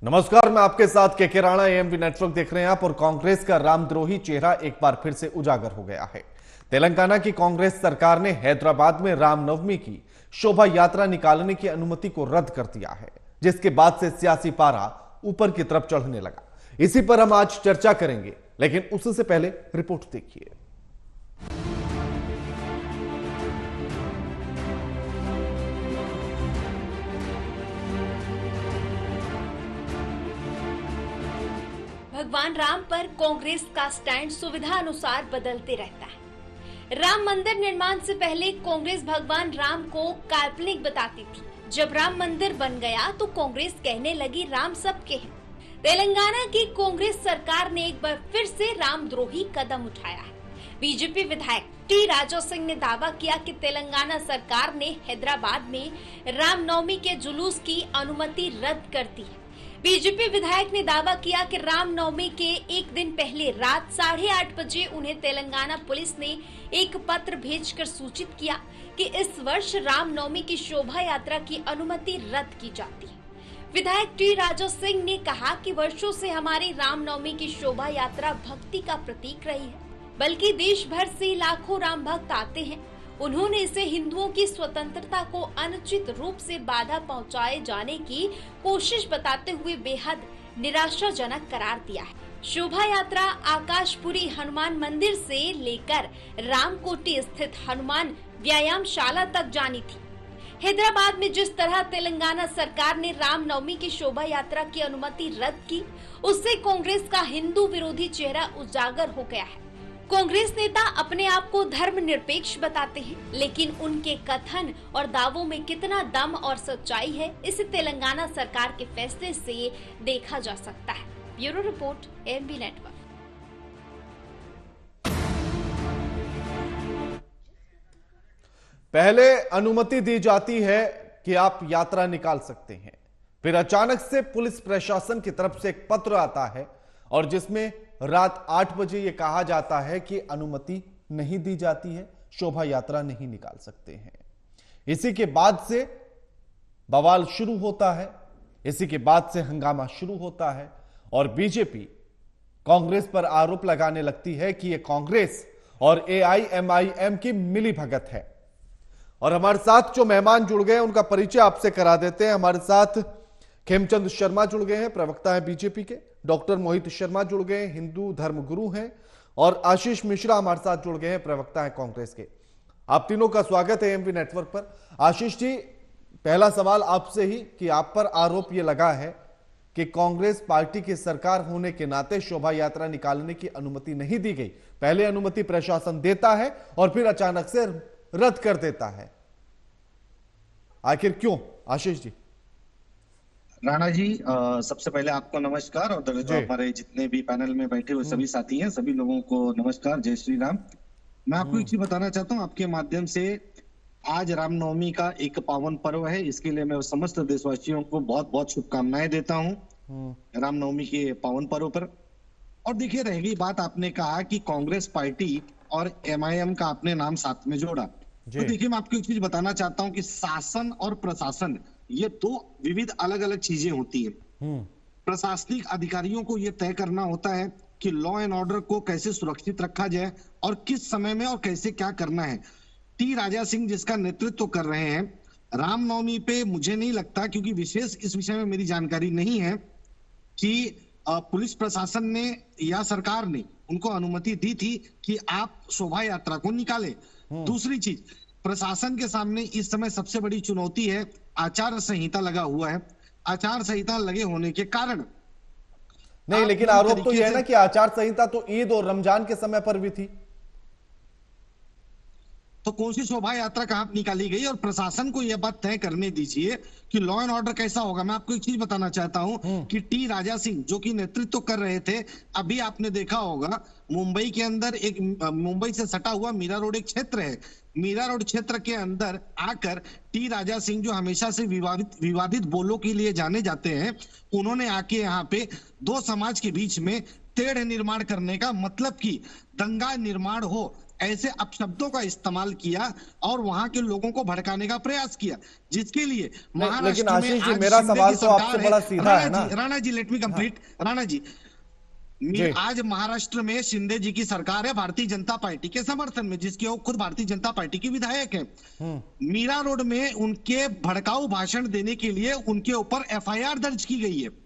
नमस्कार, मैं आपके साथ के राणा। एएमपी नेटवर्क देख रहे हैं आप और कांग्रेस का रामद्रोही चेहरा एक बार फिर से उजागर हो गया है। तेलंगाना की कांग्रेस सरकार ने हैदराबाद में रामनवमी की शोभा यात्रा निकालने की अनुमति को रद्द कर दिया है, जिसके बाद से सियासी पारा ऊपर की तरफ चढ़ने लगा। इसी पर हम आज चर्चा करेंगे, लेकिन उससे पहले रिपोर्ट देखिए। भगवान राम पर कांग्रेस का स्टैंड सुविधा अनुसार बदलते रहता है। राम मंदिर निर्माण से पहले कांग्रेस भगवान राम को काल्पनिक बताती थी। जब राम मंदिर बन गया तो कांग्रेस कहने लगी राम सबके हैं। तेलंगाना की कांग्रेस सरकार ने एक बार फिर से रामद्रोही कदम उठाया है। बीजेपी विधायक टी राजा सिंह ने दावा किया कि तेलंगाना सरकार ने हैदराबाद में रामनवमी के जुलूस की अनुमति रद्द कर दी है। बीजेपी विधायक ने दावा किया कि रामनवमी के एक दिन पहले रात 8:30 बजे उन्हें तेलंगाना पुलिस ने एक पत्र भेजकर सूचित किया कि इस वर्ष रामनवमी की शोभा यात्रा की अनुमति रद्द की जाती है। विधायक टी राजा सिंह ने कहा कि वर्षों से हमारी रामनवमी की शोभा यात्रा भक्ति का प्रतीक रही है, बल्कि देश भर से लाखों राम भक्त आते हैं। उन्होंने इसे हिंदुओं की स्वतंत्रता को अनुचित रूप से बाधा पहुंचाए जाने की कोशिश बताते हुए बेहद निराशाजनक करार दिया है। शोभा यात्रा आकाशपुरी हनुमान मंदिर से लेकर रामकोटी स्थित हनुमान व्यायामशाला तक जानी थी। हैदराबाद में जिस तरह तेलंगाना सरकार ने रामनवमी की शोभा यात्रा की अनुमति रद्द की, उससे कांग्रेस का हिंदू विरोधी चेहरा उजागर हो गया है। कांग्रेस नेता अपने आप को धर्मनिरपेक्ष बताते हैं, लेकिन उनके कथन और दावों में कितना दम और सच्चाई है, इसे तेलंगाना सरकार के फैसले से देखा जा सकता है। Bureau report, AMP network. पहले अनुमति दी जाती है कि आप यात्रा निकाल सकते हैं, फिर अचानक से पुलिस प्रशासन की तरफ से एक पत्र आता है और जिसमें रात 8 बजे यह कहा जाता है कि अनुमति नहीं दी जाती है, शोभा यात्रा नहीं निकाल सकते हैं। इसी के बाद से बवाल शुरू होता है, इसी के बाद से हंगामा शुरू होता है और बीजेपी कांग्रेस पर आरोप लगाने लगती है कि यह कांग्रेस और एआईएमआईएम की मिली भगत है। और हमारे साथ जो मेहमान जुड़ गए उनका परिचय आपसे करा देते हैं। हमारे साथ खेमचंद शर्मा जुड़ गए हैं, प्रवक्ता है बीजेपी के। डॉक्टर मोहित शर्मा जुड़ गए, हिंदू धर्मगुरु हैं। और आशीष मिश्रा हमारे साथ जुड़ गए हैं, प्रवक्ता है कांग्रेस के। आप तीनों का स्वागत है एएमपी नेटवर्क पर। आशीष जी, पहला सवाल आपसे ही कि आप पर आरोप यह लगा है कि कांग्रेस पार्टी की सरकार होने के नाते शोभा यात्रा निकालने की अनुमति नहीं दी गई। पहले अनुमति प्रशासन देता है और फिर अचानक से रद्द कर देता है, आखिर क्यों? आशीष जी। राणा जी, सबसे पहले आपको नमस्कार और हमारे जितने भी पैनल में बैठे हुए सभी साथी हैं, सभी लोगों को नमस्कार, जय श्री राम। मैं आपको एक चीज बताना चाहता हूं आपके माध्यम से। आज रामनवमी का एक पावन पर्व है, इसके लिए मैं समस्त देशवासियों को बहुत बहुत शुभकामनाएं देता हूं रामनवमी के पावन पर्व पर। और देखिए, रह गई बात, आपने कहा कि कांग्रेस पार्टी और एमआईएम का आपने नाम साथ में जोड़ा, तो देखिए मैं आपको एक चीज बताना चाहता हूं कि शासन और प्रशासन ये दो विविध अलग अलग चीजें होती है। प्रशासनिक अधिकारियों को यह तय करना होता है कि लॉ एंड ऑर्डर को कैसे सुरक्षित रखा जाए और किस समय में और कैसे क्या करना है। टी राजा सिंह जिसका नेतृत्व कर रहे हैं रामनवमी पे, मुझे नहीं लगता, क्योंकि विशेष इस विषय में मेरी जानकारी नहीं है, कि पुलिस प्रशासन ने या सरकार ने उनको अनुमति दी थी कि आप शोभा यात्रा को निकालें। दूसरी चीज, प्रशासन के सामने इस समय सबसे बड़ी चुनौती है, आचार संहिता लगा हुआ है। आचार संहिता लगे होने के कारण नहीं, लेकिन आरोप तो यह है ना कि आचार संहिता तो ईद और रमजान के समय पर भी थी। तो कौन सी शोभा यात्रा कहां निकाली गई? और प्रशासन को यह बात तय करने दीजिए कि लॉ एंड ऑर्डर कैसा होगा। मैं आपको एक चीज बताना चाहता हूं कि टी राजा सिंह जो कि नेतृत्व कर रहे थे, अभी आपने देखा होगा मुंबई के अंदर एक, मुंबई से सटा हुआ मीरा रोड एक क्षेत्र है, मीरा रोड क्षेत्र के अंदर आकर टी राजा सिंह जो हमेशा से विवादित बोलों के लिए जाने जाते हैं, उन्होंने आके यहाँ पे दो समाज के बीच में टेढ़ निर्माण करने का, मतलब कि दंगा निर्माण हो, ऐसे अपशब्दों का इस्तेमाल किया और वहां के लोगों को भड़काने का प्रयास किया, जिसके लिए लेकिन महाराष्ट्र में आशीष जी, आज मेरा शिंदे सवाल की तो आपसे सरकार बड़ा सीधा है ना। Rana ji let me complete. Rana ji, जी। आज महाराष्ट्र में शिंदे जी की सरकार है भारतीय जनता पार्टी के समर्थन में, जिसके वो खुद भारतीय जनता पार्टी के विधायक हैं। मीरा रोड में उनके भड़काऊ भाषण देने के लिए उनके ऊपर एफआईआर दर्ज की गई है।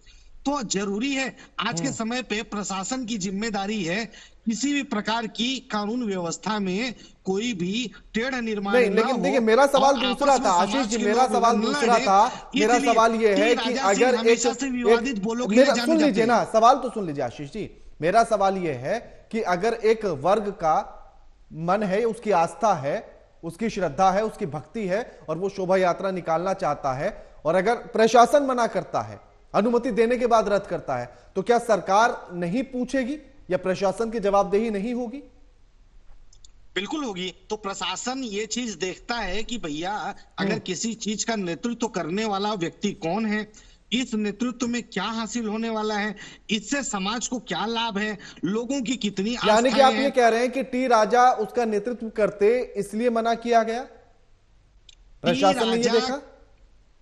तो जरूरी है आज के समय पे प्रशासन की जिम्मेदारी है किसी भी प्रकार की कानून व्यवस्था में कोई भी टेढ़ निर्माण नहीं, ना लेकिन हो। देखिए मेरा सवाल और दूसरा आपस में था आशीष जी, समाज के मेरा लोग सवाल न दूसरा लड़े। था। मेरा इसलिए सवाल ये है टी कि राजा सिंह अगर हमेशा से विवादित बोलों के लिए जाने सुन जाते लीजिए हैं। ना, सवाल तो सुन लीजिए आशीष जी। मेरा सवाल ये है कि अगर एक वर्ग का मन है, उसकी आस्था है, उसकी श्रद्धा है, उसकी भक्ति है और वो शोभा यात्रा निकालना चाहता है और अगर प्रशासन मना करता है, अनुमति देने के बाद रद्द करता है, तो क्या सरकार नहीं पूछेगी या प्रशासन की जवाबदेही नहीं होगी? बिल्कुल होगी। तो प्रशासन ये चीज देखता है कि भैया अगर किसी चीज का नेतृत्व करने वाला व्यक्ति कौन है, इस नेतृत्व में क्या हासिल होने वाला है, इससे समाज को क्या लाभ है, लोगों की कितनी यानी कि आप आस्थाएं ये हैं। कह रहे हैं कि टी राजा उसका नेतृत्व करते इसलिए मना किया गया, प्रशासन ने ये देखा?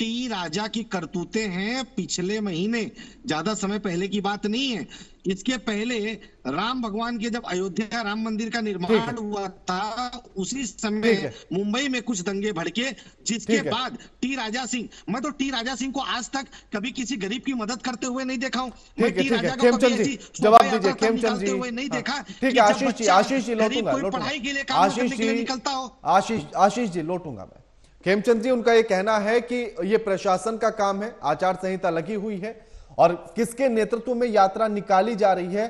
टी राजा की करतूतें हैं पिछले महीने, ज्यादा समय पहले की बात नहीं है। इसके पहले राम भगवान के जब अयोध्या राम मंदिर का निर्माण हुआ था, उसी समय मुंबई में कुछ दंगे भड़के, जिसके बाद टी राजा सिंह, मैं तो टी राजा सिंह को आज तक कभी किसी गरीब की मदद करते हुए नहीं देखा हूं। मैं टी राजा को कभी ऐसी जवाब दीजिए खेमचंद जी। हुए नहीं देखा। ठीक है आशीष जी, आशीष जी लौटूंगा, पढ़ाई के लिए काम करने के लिए निकलता हो। आशीष जी लौटूंगा मैं। खेमचंद जी, उनका ये कहना है कि ये प्रशासन का काम है, आचार संहिता लगी हुई है और किसके नेतृत्व में यात्रा निकाली जा रही है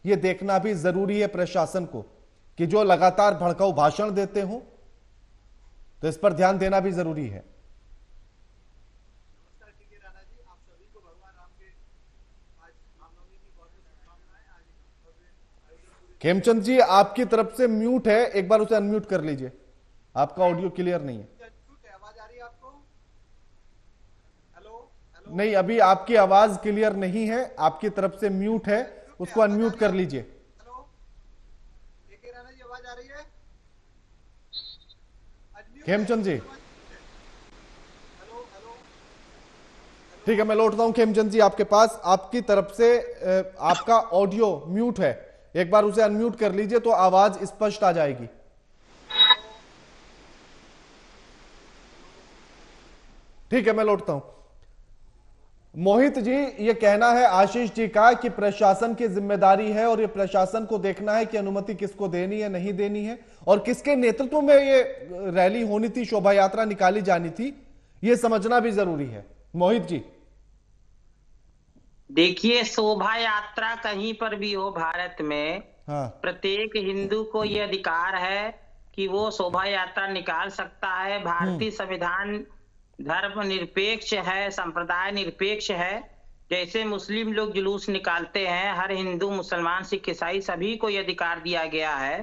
ये देखना भी जरूरी है प्रशासन को, कि जो लगातार भड़काऊ भाषण देते हो तो इस पर ध्यान देना भी जरूरी है। खेमचंद जी, आपकी तरफ से म्यूट है, एक बार उसे अनम्यूट कर लीजिए, आपका ऑडियो क्लियर नहीं है। नहीं, अभी आपकी आवाज क्लियर नहीं है, आपकी तरफ से म्यूट है, उसको अनम्यूट कर लीजिए। आवाज आ रही है? खेमचंद जी, ठीक है, मैं लौटता हूं खेमचंद जी आपके पास। आपकी तरफ से आपका ऑडियो म्यूट है, एक बार उसे अनम्यूट कर लीजिए तो आवाज स्पष्ट आ जाएगी। ठीक है, मैं लौटता हूं। मोहित जी, ये कहना है आशीष जी का कि प्रशासन की जिम्मेदारी है और ये प्रशासन को देखना है कि अनुमति किसको देनी है, नहीं देनी है और किसके नेतृत्व में ये रैली होनी थी, शोभा यात्रा निकाली जानी थी, ये समझना भी जरूरी है। मोहित जी, देखिए, शोभा यात्रा कहीं पर भी हो भारत में, प्रत्येक हिंदू को ये अधिकार है कि वो शोभा यात्रा निकाल सकता है। भारतीय संविधान धर्म निरपेक्ष है, संप्रदाय निरपेक्ष है। जैसे मुस्लिम लोग जुलूस निकालते हैं, हर हिंदू, मुसलमान, सिख, ईसाई सभी को यह अधिकार दिया गया है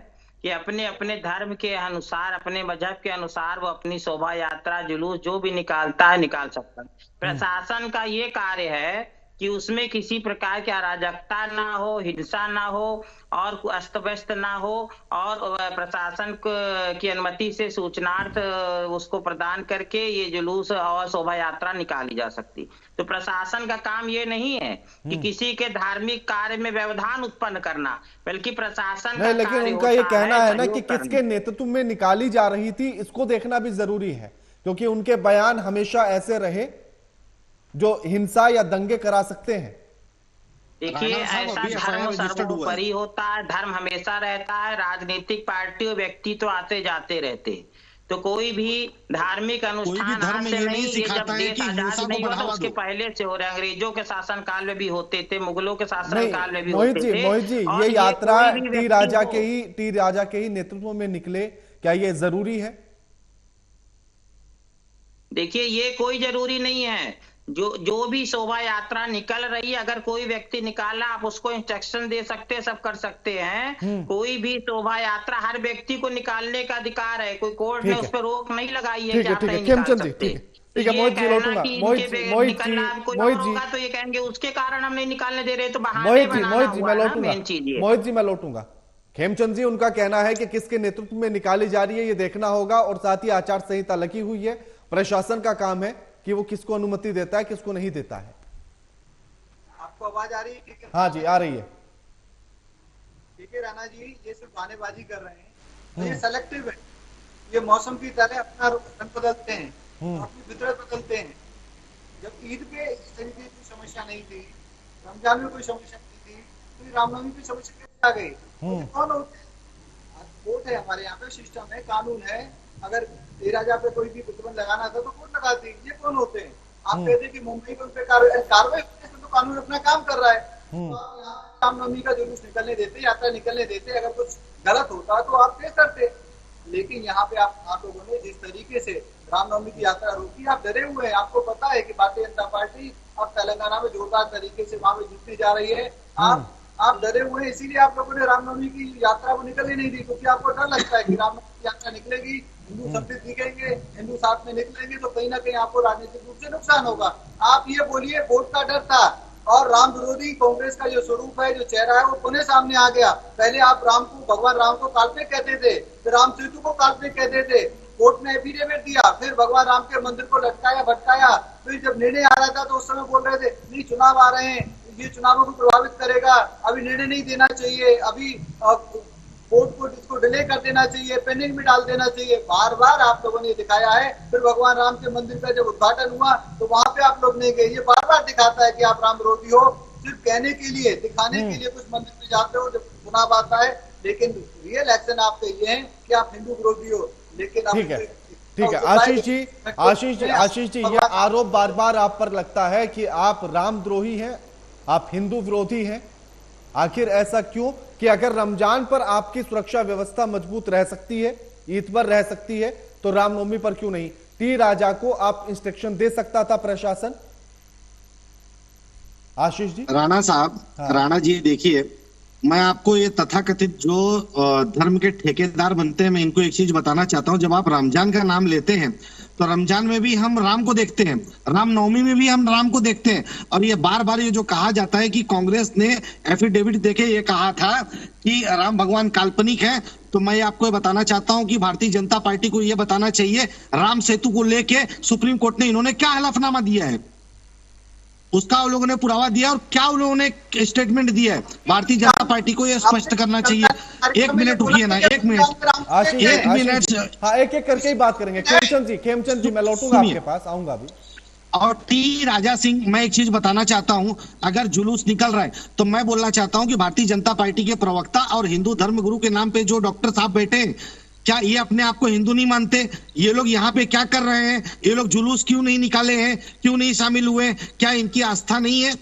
कि अपने अपने धर्म के अनुसार, अपने मजहब के अनुसार वो अपनी शोभा यात्रा, जुलूस जो भी निकालता है निकाल सकता है। प्रशासन का ये कार्य है कि उसमें किसी प्रकार की अराजकता ना हो, हिंसा ना हो और अस्त व्यस्त ना हो और प्रशासन की अनुमति से सूचनार्थ उसको प्रदान करके ये जुलूस और शोभा यात्रा निकाली जा सकती। तो प्रशासन का काम ये नहीं है कि किसी के धार्मिक कार्य में व्यवधान उत्पन्न करना, बल्कि प्रशासन नहीं, लेकिन उनका ये कहना है ना कि किसके नेतृत्व में निकाली जा रही थी, इसको देखना भी जरूरी है, क्योंकि उनके बयान हमेशा ऐसे रहे जो हिंसा या दंगे करा सकते हैं। देखिए, ऐसा धर्म सर्वोपरि होता है, धर्म हमेशा रहता है, राजनीतिक पार्टी और व्यक्ति तो आते जाते रहते हैं। तो कोई भी धार्मिक अनुष्ठान आज से नहीं, ये जब देश आजाद नहीं हुआ तो उसके पहले से हो रहे, अंग्रेजों के शासन काल में भी होते थे, मुगलों के शासन काल में भी होते थे। मोहित जी, ये यात्रा टी राजा के ही नेतृत्व में निकले, क्या ये जरूरी है? देखिए, ये कोई जरूरी नहीं है। जो भी शोभा यात्रा निकल रही है, अगर कोई व्यक्ति निकाला, आप उसको इंस्ट्रक्शन दे सकते हैं, सब कर सकते हैं। कोई भी शोभा यात्रा हर व्यक्ति को निकालने का अधिकार है, कोई कोर्ट ने उस पर रोक नहीं लगाई है कि आप नहीं निकाल सकते। ठीक है मोहित जी, लौटूंगा। मोहित तो ये कहेंगे उसके कारण हम नहीं निकालने दे रहे, तो बहाने मोहित जी मैं लौटूंगा। खेमचंद जी, उनका कहना है कि किसके नेतृत्व में निकाली जा रही है ये देखना होगा, और साथ ही आचार संहिता लगी हुई है, प्रशासन का काम है कि वो किसको अनुमति देता है, किसको नहीं देता है। आपको आवाज आ रही है? हाँ जी, आ रही है। ठीक है राणा जी, ये सिर्फ बहानेबाजी कर रहे हैं, तो ये सेलेक्टिव है। ये मौसम की तरह अपना रंग बदलते हैं, अपनी फितरत बदलते हैं। जब ईद पे इस तरीके की समस्या नहीं थी, रमजान में कोई समस्या नहीं थी, तो रामनवमी की समस्या कैसे आ गई? कौन होते हैं? कोर्ट है हमारे यहाँ पे, सिस्टम है, कानून है। अगर राजा पे कोई भी प्रतिबंध लगाना था तो कोर्ट लगाती। ये कौन होते हैं? आप कहते हैं कि मुंबई पे उन पे कार्रवाई, तो कानून अपना काम कर रहा है। तो आप यहाँ रामनवमी का जुलूस निकलने देते, यात्रा निकलने देते। अगर कुछ गलत होता तो आप कह सकते, लेकिन यहाँ पे आप लोगों ने जिस तरीके से रामनवमी की यात्रा रोकी, आप डरे हुए हैं। आपको पता है कि भारतीय जनता पार्टी अब तेलंगाना में जोरदार तरीके से वहां पे जीतने जा रही है। आप डरे हुए हैं, इसीलिए आप लोगों ने रामनवमी की यात्रा को निकलने नहीं दी, क्योंकि आपको डर लगता है कि रामनवमी की यात्रा निकलेगी, हिंदू सम्मिलित दिखेंगे, हिंदू साथ में निकलेंगे, तो कहीं ना कहीं आपको राजनीतिक रूप से नुकसान होगा। आप ये बोलिए, वोट का डर था और राम विरोधी कांग्रेस का जो स्वरूप है, जो चेहरा है, वो पुनः सामने आ गया। पहले आप भगवान राम को काल्पनिक कहते थे, फिर राम सेतु को काल्पनिक कहते थे, कोर्ट ने एफिडेविट दिया, फिर भगवान राम के मंदिर को लटकाया भटकाया। फिर जब निर्णय आ रहा था तो उस समय बोल रहे थे नहीं, चुनाव आ रहे हैं, ये चुनावों को प्रभावित करेगा, अभी निर्णय नहीं देना चाहिए, अभी कोर्ट को इसको डिले कर देना चाहिए, पेंडिंग में डाल देना चाहिए। बार बार आप लोगों ने दिखाया है। फिर भगवान राम के मंदिर का जब उद्घाटन हुआ तो वहां पे आप लोग नहीं गए। ये बार बार दिखाता है कि आप राम विरोधी हो, सिर्फ कहने के लिए, दिखाने के लिए कुछ मंदिर में जाते हो जब चुनाव आता है, लेकिन रियल एक्शन आपके ये है कि आप हिंदू विरोधी हो। लेकिन ठीक है आशीष जी, ये आरोप बार बार आप पर लगता है कि आप रामद्रोही हैं, आप हिंदू विरोधी हैं। आखिर ऐसा क्यों कि अगर रमजान पर आपकी सुरक्षा व्यवस्था मजबूत रह सकती है, ईद पर रह सकती है, तो रामनवमी पर क्यों नहीं? टी राजा को आप इंस्ट्रक्शन दे सकता था प्रशासन। आशीष जी, राणा साहब, राणा जी देखिए, मैं आपको ये तथाकथित जो धर्म के ठेकेदार बनते हैं, मैं इनको एक चीज बताना चाहता हूं। जब आप रमजान का नाम लेते हैं तो रमजान में भी हम राम को देखते हैं, रामनवमी में भी हम राम को देखते हैं। और ये बार बार ये जो कहा जाता है कि कांग्रेस ने एफिडेविट देके ये कहा था कि राम भगवान काल्पनिक है, तो मैं आपको ये बताना चाहता हूं कि भारतीय जनता पार्टी को ये बताना चाहिए, राम सेतु को लेके सुप्रीम कोर्ट ने इन्होंने क्या हलफनामा दिया है, उसका उन लोगों ने पुरावा दिया, और क्या उन लोगों ने स्टेटमेंट दिया है। भारतीय जनता पार्टी को यह स्पष्ट करना चाहिए। एक मिनट रुकिए ना, एक मिनट। हाँ, एक एक करके ही बात करेंगे। खेमचंद जी मैं लौटूंगा आपके पास, आऊंगा अभी। और टी राजा सिंह, मैं एक चीज बताना चाहता हूं, अगर जुलूस निकल रहा है तो मैं बोलना चाहता हूं कि भारतीय जनता पार्टी के प्रवक्ता और हिंदू धर्म गुरु के नाम पे जो डॉक्टर साहब बैठे हैं, क्या ये अपने आप को हिंदू नहीं मानते? ये लोग यहाँ पे क्या कर रहे हैं? ये लोग जुलूस क्यों नहीं निकाले हैं, क्यों नहीं शामिल हुए? क्या इनकी आस्था नहीं है?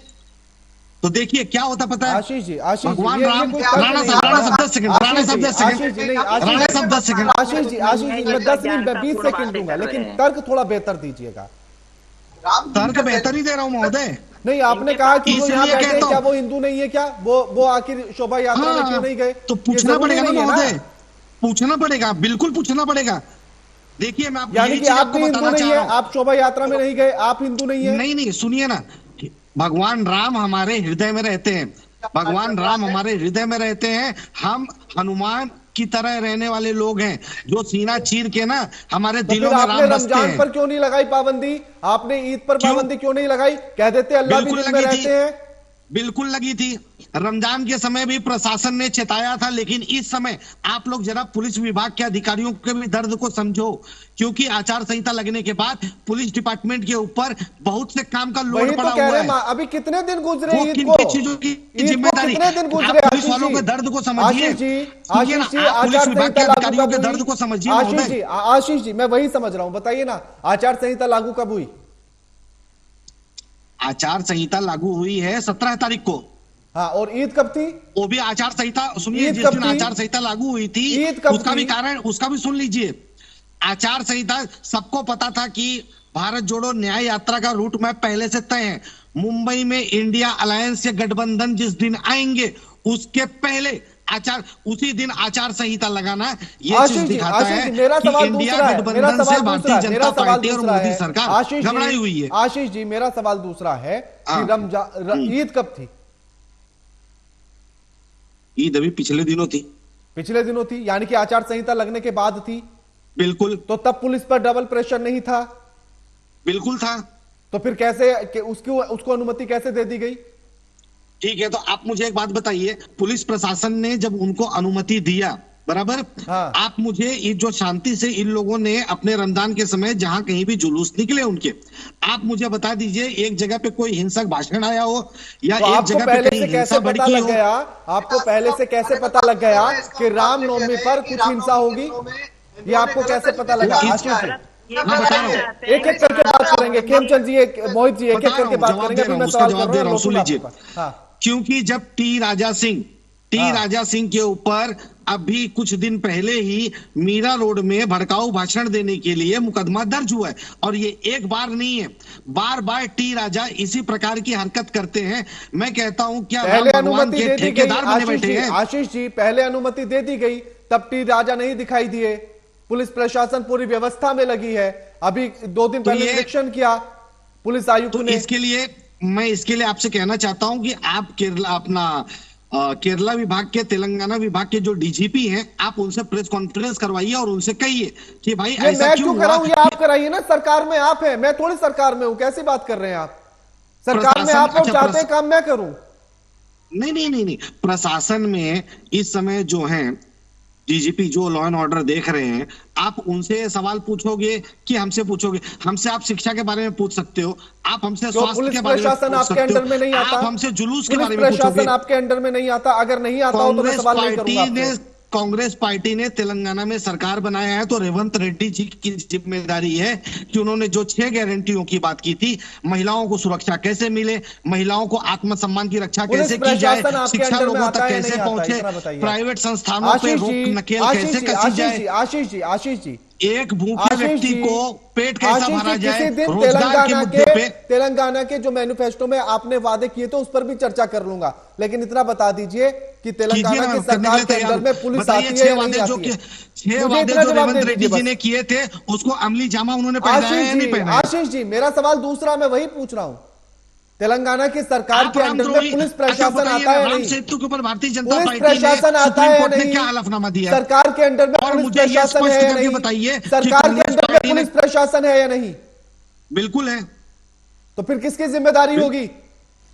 तो देखिए क्या होता पता है आशीष जी, भगवान राम, राणा साहब 10 सेकंड, राणा साहब 10 सेकंड, राणा साहब 10 सेकंड, आशीष जी मैं 10 नहीं 20 सेकंड दूंगा, लेकिन तर्क थोड़ा बेहतर दीजिएगा। तर्क बेहतर ही दे रहा हूँ महोदय। नहीं, आपने कहा कि वो यहाँ बैठे हैं, क्या वो हिंदू नहीं है? क्या वो आखिर शोभा यात्रा में क्यों नहीं गए? तो पूछना पड़ेगा ना महोदय, पूछना पड़ेगा, बिल्कुल पूछना पड़ेगा। देखिए मैं आपको यानी कि आप भी हिंदू नहीं है, आप शोभा यात्रा में नहीं गए, आप हिंदू नहीं है? नहीं, सुनिए ना, भगवान राम हमारे हृदय में रहते हैं, भगवान राम हमारे हृदय में रहते हैं। हम हनुमान की तरह रहने वाले लोग हैं, जो सीना चीर के ना हमारे दिलों में राम बसते हैं। रमजान पर क्यों नहीं लगाई पाबंदी? आपने ईद पर पाबंदी क्यों नहीं लगाई? कह देते अल्लाह भी दिल में रहते हैं। बिल्कुल लगी थी। रमजान के समय भी प्रशासन ने चेताया था, लेकिन इस समय आप लोग जरा पुलिस विभाग के अधिकारियों के भी दर्द को समझो, क्योंकि आचार संहिता लगने के बाद पुलिस डिपार्टमेंट के ऊपर बहुत से काम का लोड पड़ा हुआ है। अभी कितने दिन गुजरे ईद को, चीजों की जिम्मेदारी, कितने दिन गुजरे? पुलिस वालों के दर्द को समझिए, पुलिस विभाग के अधिकारियों के दर्द को समझिए। आशीष जी मैं वही समझ रहा हूँ, बताइए ना, आचार संहिता लागू कब हुई? आचार संहिता लागू हुई है 17 तारीख को। हाँ, और ईद कब थी? वो भी आचार संहिता, सुनिए, जिस दिन आचार संहिता लागू हुई थी उसका भी कारण, उसका भी सुन लीजिए। आचार संहिता सबको पता था कि भारत जोड़ो न्याय यात्रा का रूट मैप पहले से तय है। मुंबई में इंडिया अलायंस या गठबंधन जिस दिन आएंगे उसके पहले उसी दिन आचार संहिता लगाना, ये चीज दिखाता है कि इंडिया गठबंधन से भारतीय जनता पार्टी और मोदी सरकार घबराई हुई है। आशीष जी मेरा सवाल दूसरा है कि ईद कब थी? ईद अभी पिछले दिनों थी। पिछले दिनों थी, यानी कि आचार संहिता लगने के बाद थी। बिल्कुल। तो तब पुलिस पर डबल प्रेशर नहीं था? बिल्कुल था। तो फिर कैसे उसको अनुमति कैसे दे दी गई? ठीक है, तो आप मुझे एक बात बताइए, पुलिस प्रशासन ने जब उनको अनुमति दिया, बराबर, हाँ। आप मुझे ये जो शांति से इन लोगों ने अपने रमजान के समय जहां कहीं भी जुलूस निकले उनके, आप मुझे बता दीजिए एक जगह पे कोई हिंसक भाषण आया हो या तो एक जगह पे कहीं हिंसा भड़की हो? आपको पहले से कैसे पता लग गया कि रामनवमी पर कुछ हिंसा होगी? ये आपको कैसे पता लगा? आशीष जी, एक एक करके बात करेंगे। खेमचंद जी, मोहित जी, एक एक करके बात करेंगे। अभी मैं सवाल कर रहा हूं। क्योंकि जब टी राजा सिंह के ऊपर अभी कुछ दिन पहले ही मीरा रोड में भड़काऊ भाषण देने के लिए मुकदमा दर्ज हुआ है, और ये एक बार नहीं है, बार बार टी राजा इसी प्रकार की हरकत करते हैं। मैं कहता हूं क्या पहले अनुमति दे दी गई? आशीष जी, पहले अनुमति दे दी गई, तब टी राजा नहीं दिखाई दिए। पुलिस प्रशासन पूरी व्यवस्था में लगी है। अभी 2 दिन पहले निरीक्षण किया पुलिस आयुक्त ने। मैं इसके लिए आपसे कहना चाहता हूं कि आप केरला विभाग के, तेलंगाना विभाग के जो डीजीपी हैं, आप उनसे प्रेस कॉन्फ्रेंस करवाइए और उनसे कहिए कि भाई ऐसा क्यों कराऊं? ये आप कराइए ना, सरकार में आप हैं, मैं थोड़ी सरकार में हूं। कैसी बात कर रहे हैं आप? सरकार में आप लोग चाहते हैं काम मैं करूं? नहीं, प्रशासन में इस समय जो है डीजीपी जो लॉ एंड ऑर्डर देख रहे हैं, आप उनसे सवाल पूछोगे कि हमसे पूछोगे? हमसे आप शिक्षा के बारे में पूछ सकते हो, आप हमसे स्वास्थ्य के बारे में पूछ आपके अंडर में नहीं आता? आप हमसे जुलूस के बारे में पूछोगे? प्रशासन आपके अंडर में नहीं आता? अगर नहीं आता हो तो मैं सवाल नहीं करूंगा। कांग्रेस पार्टी ने तेलंगाना में सरकार बनाया है, तो रेवंत रेड्डी जी की जिम्मेदारी है कि उन्होंने जो 6 गारंटियों की बात की थी, महिलाओं को सुरक्षा कैसे मिले, महिलाओं को आत्मसम्मान की रक्षा कैसे की जाए, शिक्षा लोगों तक कैसे पहुंचे, प्राइवेट संस्थानों पे रोक नकेल कैसे कसी जाए। आशीष जी, एक भूखे व्यक्ति को पेट कैसा भरा जाए, रोजगार के मुद्दे पे तेलंगाना के जो मैनिफेस्टो में आपने वादे किए थे उस पर भी चर्चा कर लूंगा, लेकिन इतना बता दीजिए कि तेलंगाना की सरकार के अंदर में पुलिस आती है या नहीं आती है? 6 वादे जो रेवंत रेड्डी जी ने किए थे उसको अमली जामा उन्होंने पहनाया या नहीं पहनाया? आशीष जी, मेरा सवाल दूसरा, मैं वही पूछ रहा हूं। तेलंगाना की सरकार के अंडर में पुलिस प्रशासन आता है नहीं? सेतु के ऊपर भारतीय जनता पुलिस पार्टी प्रशासन आता है नहीं? क्या हलफनामा दिया? सरकार के अंडर में पुलिस प्रशासन है या नहीं? बताइए, सरकार के अंडर में पुलिस प्रशासन है या नहीं? बिल्कुल है। तो फिर किसकी जिम्मेदारी होगी?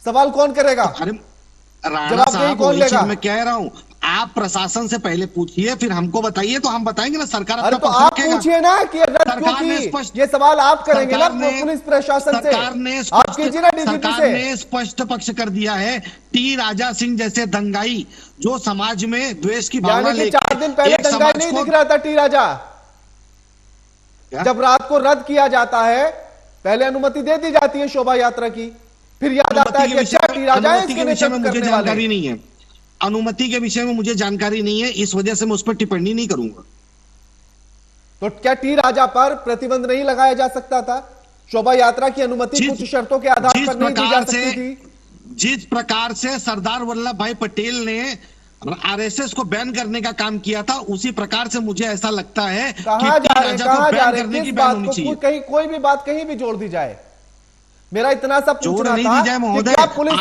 सवाल कौन करेगा? अरे राणा साहब, कौन लेगा? मैं कह रहा हूं, आप प्रशासन से पहले पूछिए, फिर हमको बताइए, तो हम बताएंगे ना। सरकार अरे तो आप पूछिए ना कि रद्द क्यों की? ये सवाल आप करेंगे ना पुलिस प्रशासन से? सरकार ने स्पष्ट पक्ष कर दिया है। टी राजा सिंह जैसे दंगाई जो समाज में द्वेष की भावना लेकर 4 दिन पहले दंगाई नहीं दिख रहा था टी राजा? जब रात को रद्द किया जाता है, पहले अनुमति दे दी जाती है शोभा यात्रा की, फिर याद आता है कि अच्छा टी राजा है इसके नेतृत्व करने वाले। जानकारी नहीं है, अनुमति के विषय में मुझे जानकारी नहीं है, इस वजह से मैं उस पर टिप्पणी नहीं करूंगा। तो क्या टी राजा पर प्रतिबंध नहीं लगाया जा सकता था? शोभा यात्रा की अनुमति कुछ शर्तों के आधार पर नहीं दी जा सकती थी? जिस प्रकार से सरदार वल्लभ भाई पटेल ने आरएसएस को बैन करने का काम किया था, उसी प्रकार से मुझे ऐसा लगता है कि टी राजा को बैन करने की बात होनी चाहिए। कहीं कोई भी बात कहीं भी जोड़ दी जाए, मेरा इतना सा पूछना था कि क्या पुलिस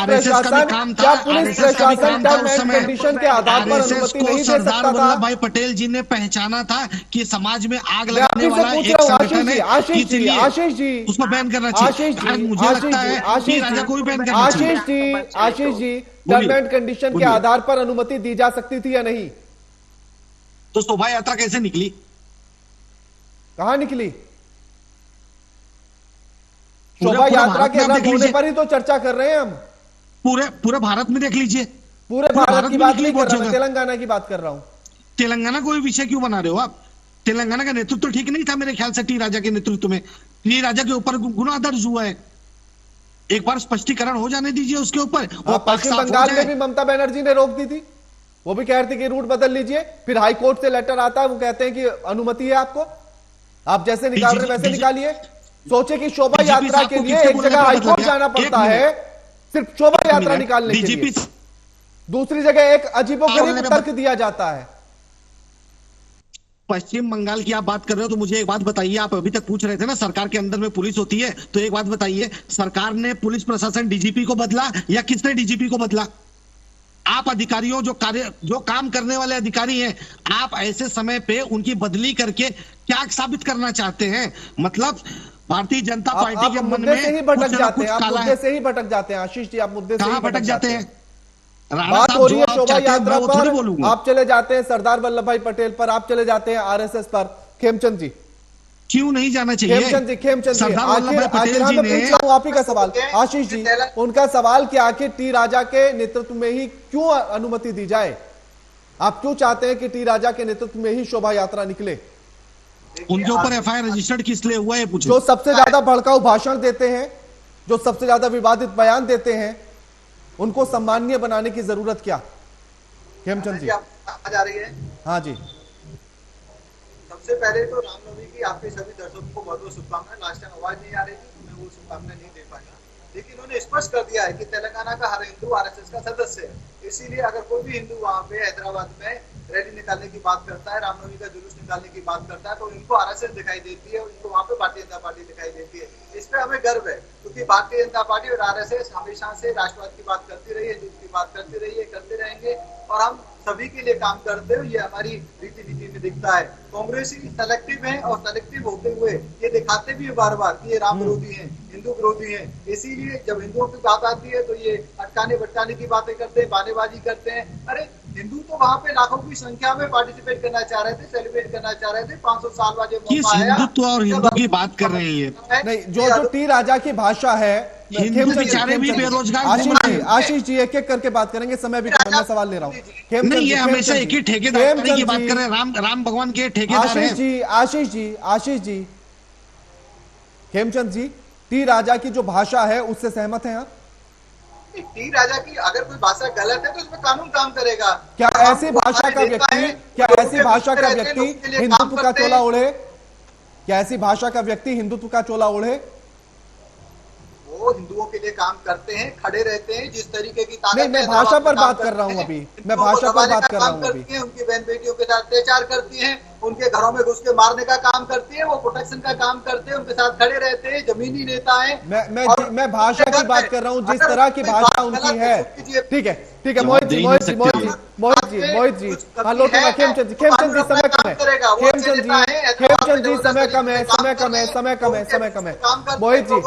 प्रशासन टर्म एंड कंडीशन के आधार पर अनुमति नहीं दे सकता था? सरदार वल्लभ भाई पटेल जी ने पहचाना था कि समाज में आग लगाने वाला एक संगठन है, इसलिए उसको बैन करना चाहिए। मुझे लगता है कि राजा को भी बैन करना चाहिए। Ashish ji, term and condition के आधार पर अनुमति दी जा सकती थी या नहीं? तो शोभा यात्रा कैसे निकली? कहां निकली? शोभा यात्रा के रद्द होने पर ही तो चर्चा कर रहे हैं हम। पूरे भारत में देख लीजिए। पूरे भारत की बात नहीं कर रहा, मैं तेलंगाना की बात कर रहा हूं। तेलंगाना को विषय क्यों बना रहे हो आप? तेलंगाना का नेतृत्व ठीक नहीं था मेरे ख्याल से। टी राजा के नेतृत्व में टी राजा के ऊपर गुनाह दर्ज हुआ है, एक बार स्पष्टीकरण हो जाने दीजिए उसके ऊपर। पश्चिम बंगाल में भी ममता बनर्जी ने रोक दी थी, वो भी कह रहे थे कि रूट बदल लीजिए, फिर हाई कोर्ट से लेटर आता है, वो कहते हैं कि अनुमति है आपको, आप जैसे निकाल रहे वैसे निकालिए। सोचे कि शोभा यात्रा के लिए एक जगह हाईकोर्ट जाना पड़ता है सिर्फ शोभा यात्रा निकालने के लिए, दूसरी जगह एक अजीबोगरीब तर्क दिया जाता है। पश्चिम बंगाल की आप बात कर रहे हो, तो मुझे एक बात बताइए, आप अभी तक पूछ रहे थे ना सरकार के अंदर में पुलिस होती है, तो एक बात बताइए, सरकार ने पुलिस प्रशासन डीजीपी को बदला या किसने डीजीपी को बदला? आप अधिकारियों जो काम करने वाले अधिकारी हैं, आप ऐसे समय पे उनकी बदली करके क्या साबित करना चाहते हैं? मतलब भारतीय जनता पार्टी के मन में से ही भटक जाते हैं, आप मुद्दे से ही भटक जाते हैं आशीष जी, आप मुद्दे से ही भटक जाते हैं। बात हो रही है शोभा यात्रा पर, आप चले जाते हैं सरदार वल्लभ भाई पटेल पर, आप चले जाते हैं आरएसएस पर। खेमचंद जी क्यों नहीं जाना चाहिए? खेमचंद जी आखिर मैं पूछ रहा हूं आप ही का सवाल आशीष जी, उनका सवाल कि आखिर टी राजा के नेतृत्व में ही क्यों अनुमति दी जाए? आप क्यों चाहते हैं कि टी राजा के नेतृत्व में ही शोभा यात्रा निकले? उनके ऊपर एफआईआर रजिस्टर्ड किस लिए हुआ है पूछो। जो सबसे ज्यादा भड़काऊ भाषण देते हैं, जो सबसे ज्यादा विवादित बयान देते हैं, उनको सम्माननीय बनाने की जरूरत क्या? खेमचंद जी आ जा रही है। हाँ जी, सबसे पहले तो रामनवमी की आपके सभी दर्शकों को बहुत बहुत शुभकामनाएं। लास्ट टाइम आवाज नहीं आ रही थी, मैं वो शुभकामनाएं नहीं दे पाया, लेकिन उन्होंने स्पष्ट कर दिया है कि तेलंगाना का हर हिंदू आरएसएस का सदस्य है। इसीलिए अगर कोई भी हिंदू वहां पे हैदराबाद में रैली निकालने की बात करता है, रामनवमी का जुलूस निकालने की बात करता है, तो इनको आरएसएस दिखाई देती है, इनको वहां पे भारतीय जनता पार्टी दिखाई देती है। इस पे हमें गर्व है, क्योंकि भारतीय जनता पार्टी और आरएसएस हमेशा से राष्ट्रवाद की बात करती रही है, हिंदुत्व की बात करती रही है, करते रहेंगे, और हम सभी के लिए काम करते हुए ये हमारी रीति नीति में दिखता है। कांग्रेस ही सेलेक्टिव है, और सेलेक्टिव होते हुए ये दिखाते भी है बार बार कि ये राम विरोधी हैं, हिंदू विरोधी हैं। इसीलिए जब हिंदुओं की बात आती है तो ये अटकाने भटकाने की बातें करते हैं, बानेबाजी करते हैं। अरे हिंदू तो वहां पे लाखों की संख्या में पार्टिसिपेट करना चाह रहे थे, सेलिब्रेट करना चाह रहे थे। 500 साल बाद हिंदुत्व और हिंदू की बात कर रहे हैं। नहीं, जो टी राजा की भाषा है, हिंदू बेचारे भी बेरोजगार। आशीष जी एक एक करके बात करेंगे, समय भी कम, मैं सवाल ले रहा हूँ। नहीं, ये हमेशा एक ही ठेकेदार की बात कर रहे हैं, राम भगवान के ठेकेदार हैं। आशीष जी खेमचंद जी, टी राजा की जो भाषा है उससे सहमत हैं आप? टी राजा की अगर कोई भाषा गलत है तो उसमें कानून काम करेगा। क्या ऐसी भाषा का व्यक्ति हिंदुत्व का चोला ओढ़े? क्या ऐसी भाषा का व्यक्ति हिंदुत्व का चोला ओढ़े? वो हिंदुओं के लिए काम करते हैं, खड़े रहते हैं, जिस तरीके की ताकत। नहीं, मैं भाषा पर बात कर रहा हूँ अभी, मैं भाषा पर बात कर रहा हूँ अभी। उनकी बहन बेटियों के साथ अत्याचार करती हैं, उनके घरों में घुस के मारने का काम करती है, वो प्रोटेक्शन का काम करते हैं, उनके साथ खड़े रहते हैं, जमीनी नेता है। मैं भाषा की बात कर रहा हूँ, जिस तरह की भाषा उनकी है। ठीक है मोहित जी हाँ, लोटना खेमचंद जी समय कम है, खेमचंद जी समय कम है। मोहित जी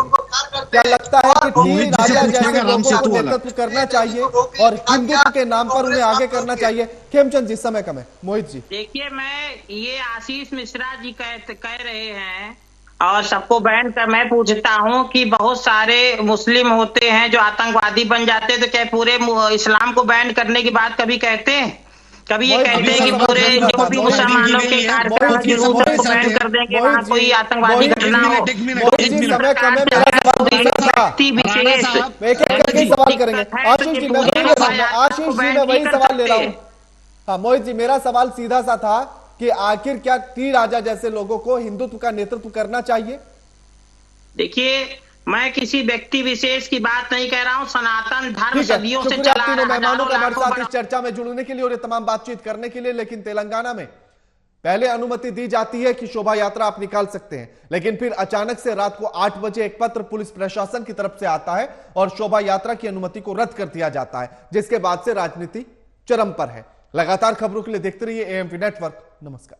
क्या लगता है कि टी राजा जैसे लोगों को नेतृत्व करना चाहिए और हिंदुत्व के नाम पर उन्हें आगे करना चाहिए? खेमचंद जी समय कम है। मोहित जी देखिए, मैं ये आशीष मिश्रा जी कह रहे हैं और सबको बैन कर मैं पूछता हूं कि बहुत सारे मुस्लिम होते हैं जो आतंकवादी बन जाते हैं, तो क्या पूरे इस्लाम को बैन करने की बात कभी कहते हैं? कभी ये कहते हैं कि पूरे जो भी मुसलमानों के कार्यक्रम को बैन कर देंगे, वहां कोई आतंकवादी घटना हो? व्यक्ति विशेष सवाल करेंगे। आशीष जी मैं वही सवाल ले रहा हूँ। हाँ मोहित जी, मेरा सवाल सीधा सा था कि आखिर क्या टी राजा जैसे लोगों को हिंदुत्व का नेतृत्व करना चाहिए? देखिए, मैं किसी व्यक्ति विशेष की बात नहीं कह रहा हूं, सनातन धर्म सदियों से चला आ रहा है। मेहमानों का हमारे साथ इस चर्चा में जुड़ने के लिए और ये तमाम बातचीत करने के लिए। लेकिन तेलंगाना में पहले अनुमति दी जाती है कि शोभा यात्रा आप निकाल सकते हैं, लेकिन फिर अचानक से रात को 8 बजे एक पत्र पुलिस प्रशासन की तरफ से आता है और शोभा यात्रा की अनुमति को रद्द कर दिया जाता है, जिसके बाद से राजनीति चरम पर है। लगातार खबरों के लिए देखते रहिए एएमपी नेटवर्क। नमस्कार।